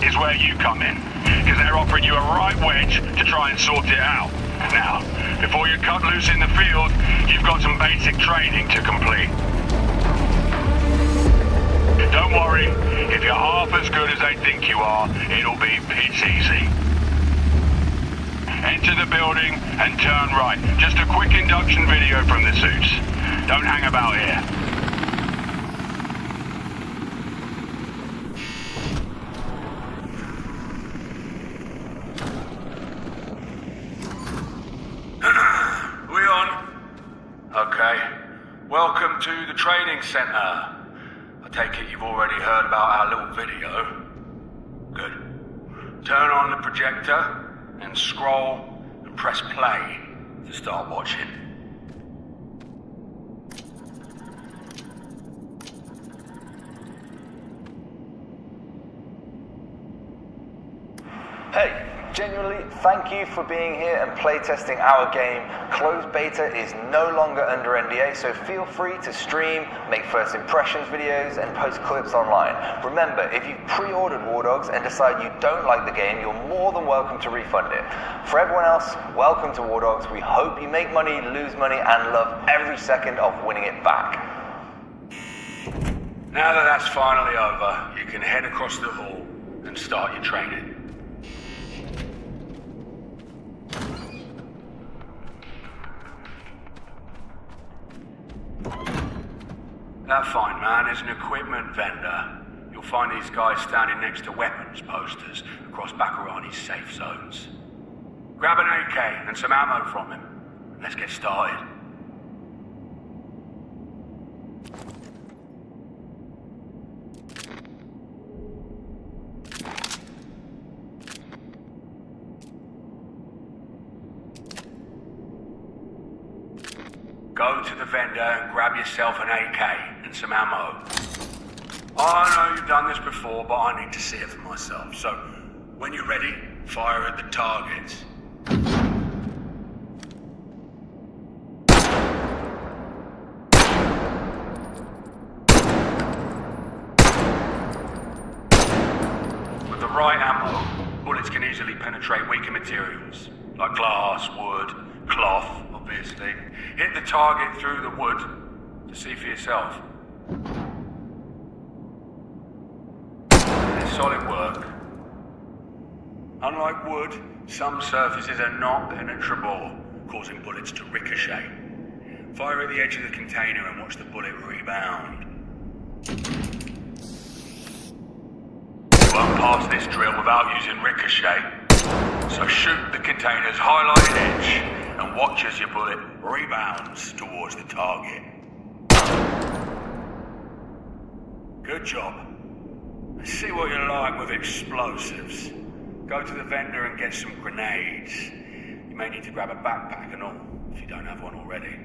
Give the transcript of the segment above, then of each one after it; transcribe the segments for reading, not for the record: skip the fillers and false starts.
is where you come in, because they're offering you a right wedge to try and sort it out. Now, before you cut loose in the field, you've got some basic training to complete. Don't worry, if you're half as good as they think you are, it'll be pitch easy. Enter the building and turn right. Just a quick induction video from the suits. Don't hang about here. We on? Okay. Welcome to the training center. I take it you've already heard about our little video. Good. Turn on the projector and scroll and press play to start watching. Hey, genuinely, thank you for being here and playtesting our game. Closed beta is no longer under NDA, so feel free to stream, make first impressions videos, and post clips online. Remember, if you've pre-ordered WarDogs and decide you don't like the game, you're more than welcome to refund it. For everyone else, welcome to WarDogs. We hope you make money, lose money, and love every second of winning it back. Now that that's finally over, you can head across the hall and start your training. That fine man is an equipment vendor. You'll find these guys standing next to weapons posters across Bakarani's safe zones. Grab an AK and some ammo from him. Let's get started. Go to the vendor and grab yourself an AK and some ammo. I know you've done this before, but I need to see it for myself. So, when you're ready, fire at the targets. With the right ammo, bullets can easily penetrate weaker materials, like glass, wood, cloth, obviously. Hit the target through the wood to see for yourself. It's solid work. Unlike wood, some surfaces are not penetrable, causing bullets to ricochet. Fire at the edge of the container and watch the bullet rebound. You won't pass this drill without using ricochet, so shoot the container's highlighted edge and watch as your bullet rebounds towards the target. Good job. Let's see what you're like with explosives. Go to the vendor and get some grenades. You may need to grab a backpack and all, if you don't have one already.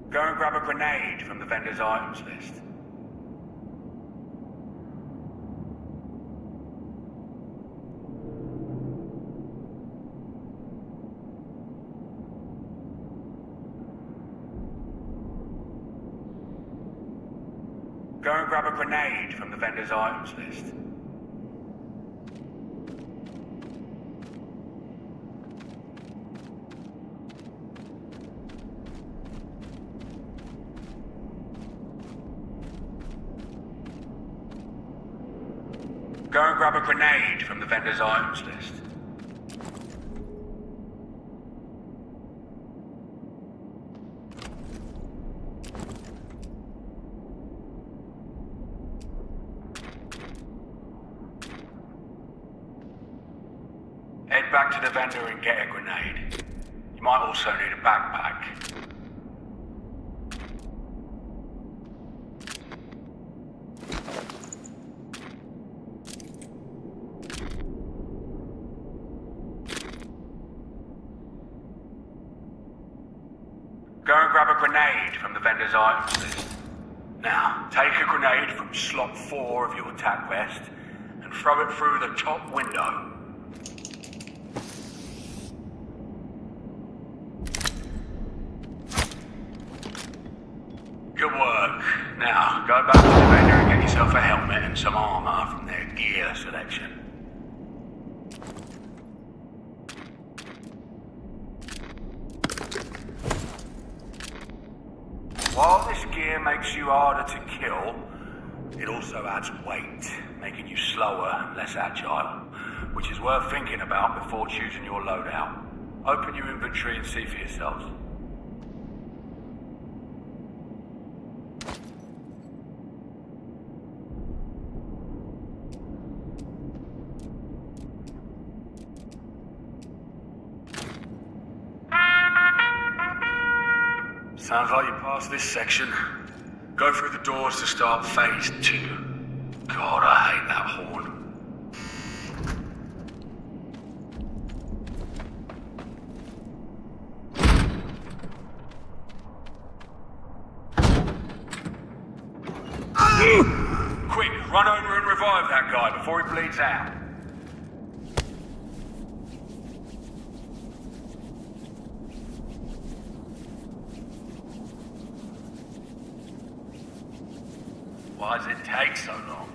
Go and grab a grenade from the vendor's items list. Go and grab a grenade from the vendor's items list. Go and grab a grenade from the vendor's items list. Head back to the vendor and get a grenade. You might also need a backpack. Go and grab a grenade from the vendor's items list. Now, take a grenade from slot 4 of your attack vest and throw it through the top window. Good work. Now, go back to the vendor and get yourself a helmet and some armor from their gear selection. While this gear makes you harder to kill, it also adds weight, making you slower and less agile, which is worth thinking about before choosing your loadout. Open your inventory and see for yourselves. Sounds like you passed this section. Go through the doors to start phase 2. God, I hate that horn. Quick, run over and revive that guy before he bleeds out. Why does it take so long?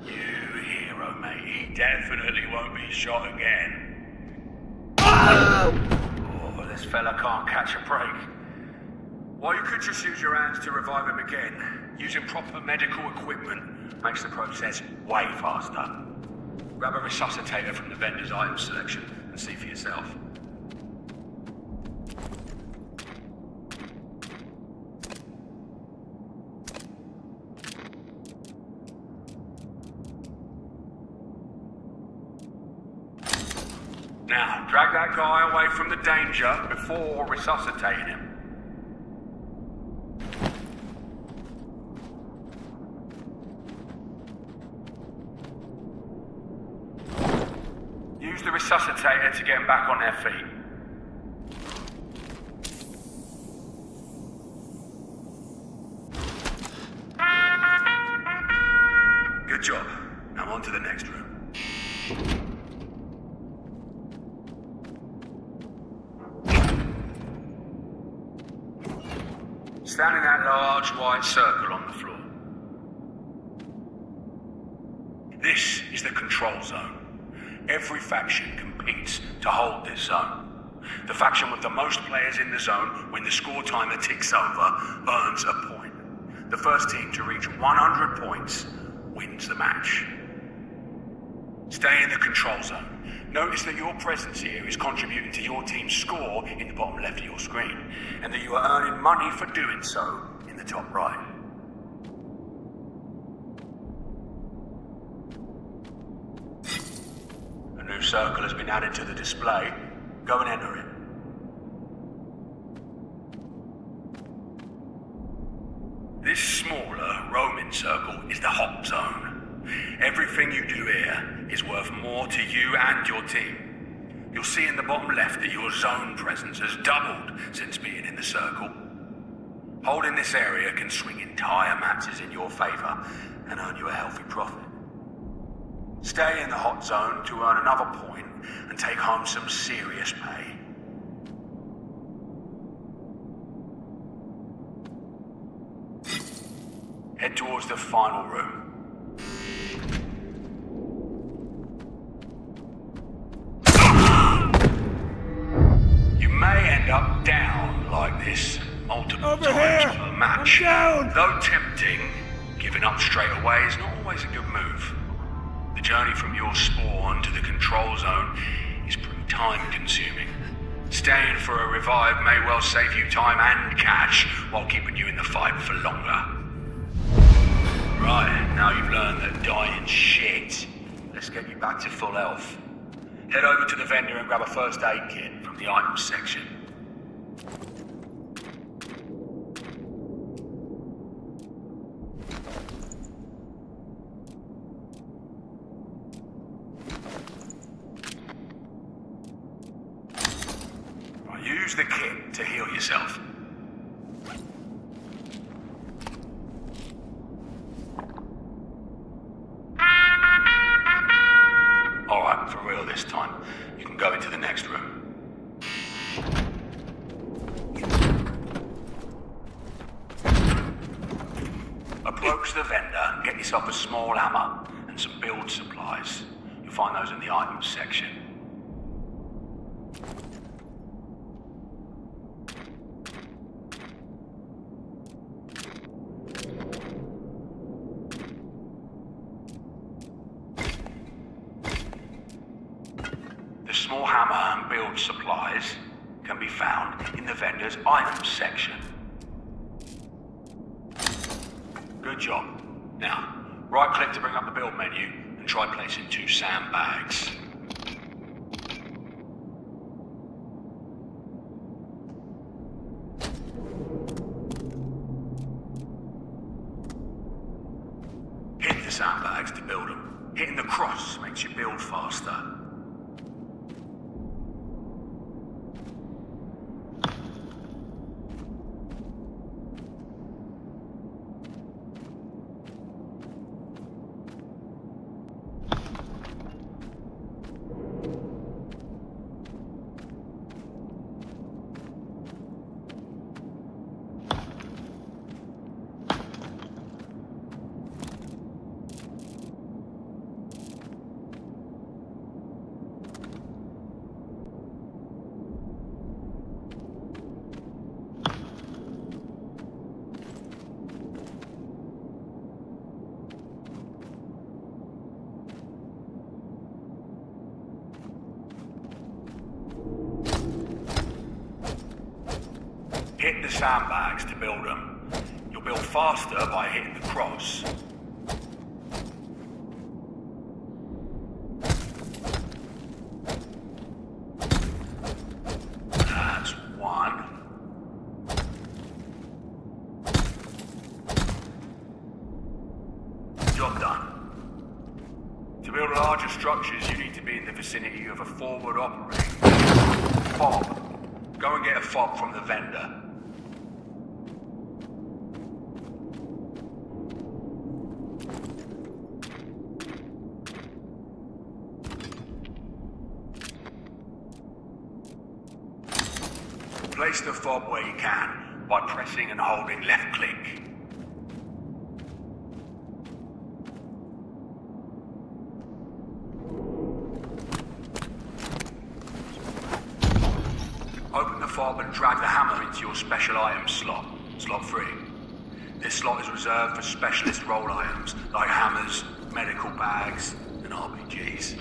You hero, mate. He definitely won't be shot again. Oh, this fella can't catch a break. Well, you could just use your hands to revive him again. Using proper medical equipment makes the process way faster. Grab a resuscitator from the vendor's item selection and see for yourself. Now, drag that guy away from the danger before resuscitating him. Use the resuscitator to get them back on their feet. Good job. Now on to the next room. Stand in that large white circle on the floor. This is the control zone. Every faction competes to hold this zone. The faction with the most players in the zone, when the score timer ticks over, earns a point. The first team to reach 100 points wins the match. Stay in the control zone. Notice that your presence here is contributing to your team's score in the bottom left of your screen, and that you are earning money for doing so in the top right. A new circle has been added to the display. Go and enter it. This smaller, roaming circle is the hot zone. Everything you do here is worth more to you and your team. You'll see in the bottom left that your zone presence has doubled since being in the circle. Holding this area can swing entire matches in your favor and earn you a healthy profit. Stay in the hot zone to earn another point and take home some serious pay. Head towards the final room. You may end up down like this multiple times per match. Though tempting, giving up straight away is not always a good move. The journey from your spawn to the control zone is pretty time-consuming. Staying for a revive may well save you time and cash while keeping you in the fight for longer. Right, now you've learned that dying's shit. Let's get you back to full health. Head over to the vendor and grab a first aid kit from the items section. use the kit to heal yourself. Alright, for real this time. You can go into the next room. Approach the vendor, get yourself a small hammer and some build supplies. You'll find those in the items section. The small hammer and build supplies can be found in the vendor's items section. Good job. Now, right-click to bring up the build menu and try placing 2 sandbags. Hit the sandbags to build them. Hitting the cross makes you build faster. Hit the sandbags to build them. You'll build faster by hitting the cross. That's 1. Job done. To build larger structures, you need to be in the vicinity of a forward operating fob. Go and get a fob from the vendor. Place the fob where you can by pressing and holding left click. Open the fob and drag the hammer into your special items slot, slot 3. This slot is reserved for specialist role items like hammers, medical bags, and RPGs.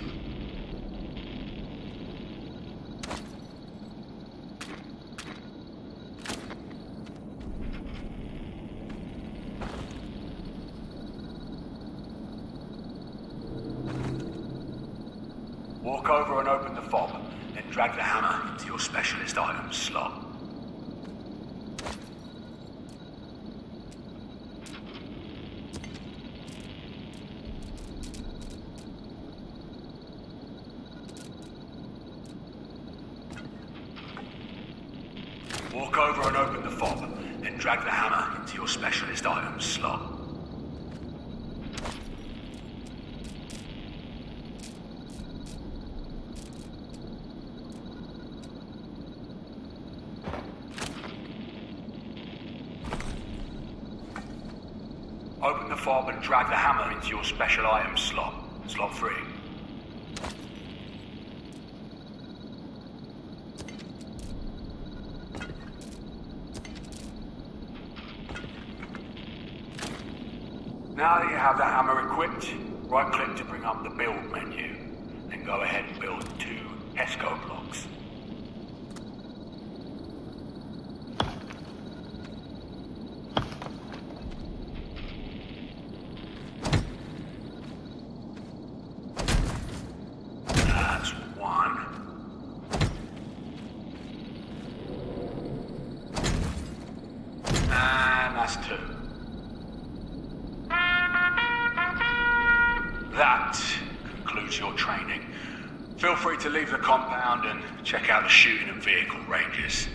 Walk over and open the fob, then drag the hammer into your specialist items slot. Walk over and open the fob, then drag the hammer into your specialist items slot. Open the fob and drag the hammer into your special items slot, slot 3. Now that you have the hammer equipped, right-click to bring up the build menu, then go ahead and build 2 ESCO blocks. That's 1. And that's 2. That concludes your training. Feel free to leave the compound and check out the shooting and vehicle ranges.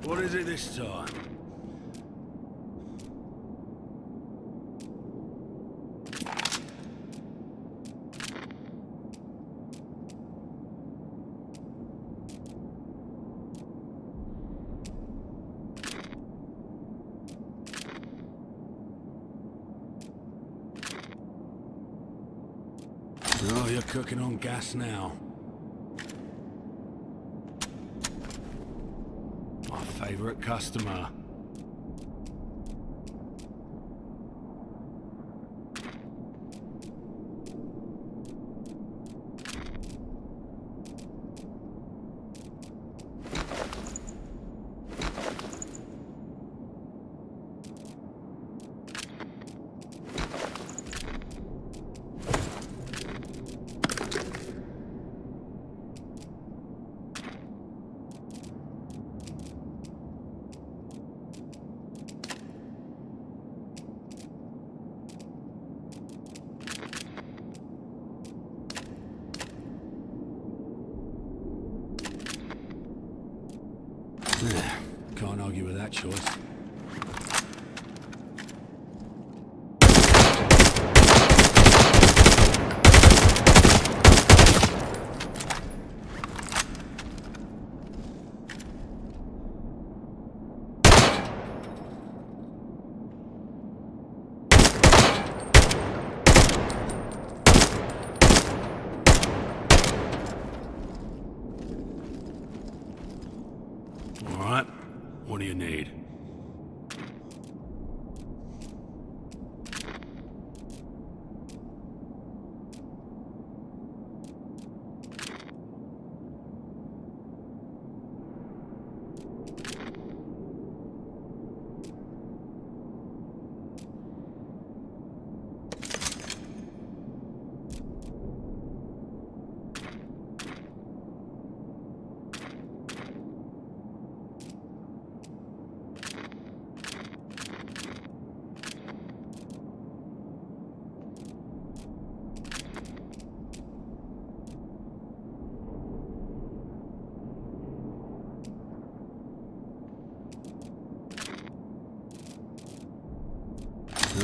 What is it this time? Oh, you're cooking on gas now. My favorite customer. Can't argue with that choice. All right, what do you need?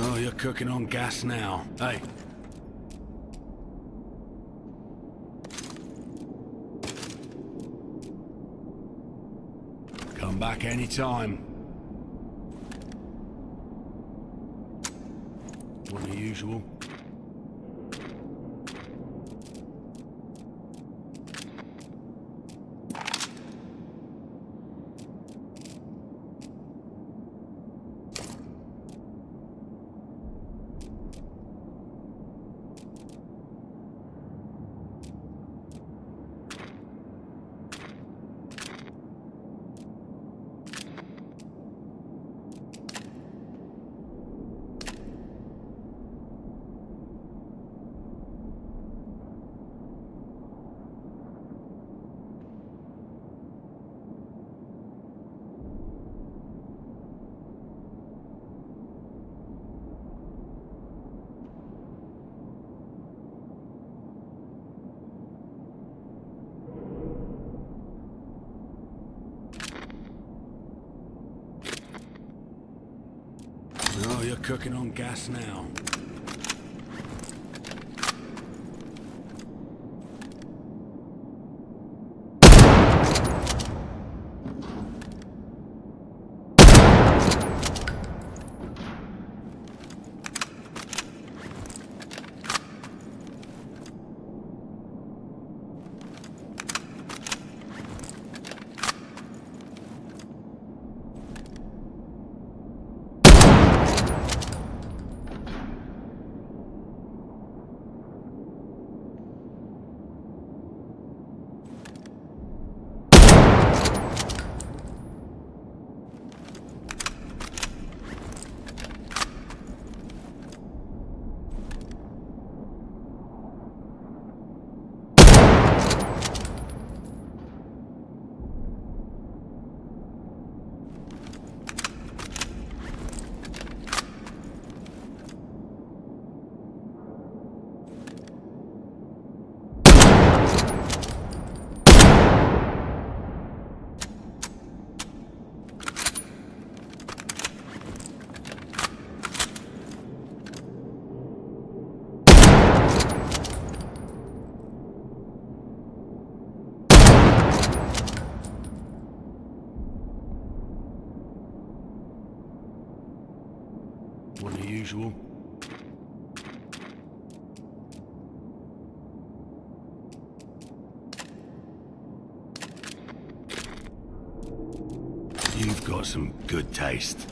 Oh, you're cooking on gas now. Hey. Come back anytime. One the usual. Oh, you're cooking on gas now. usual. You've got some good taste.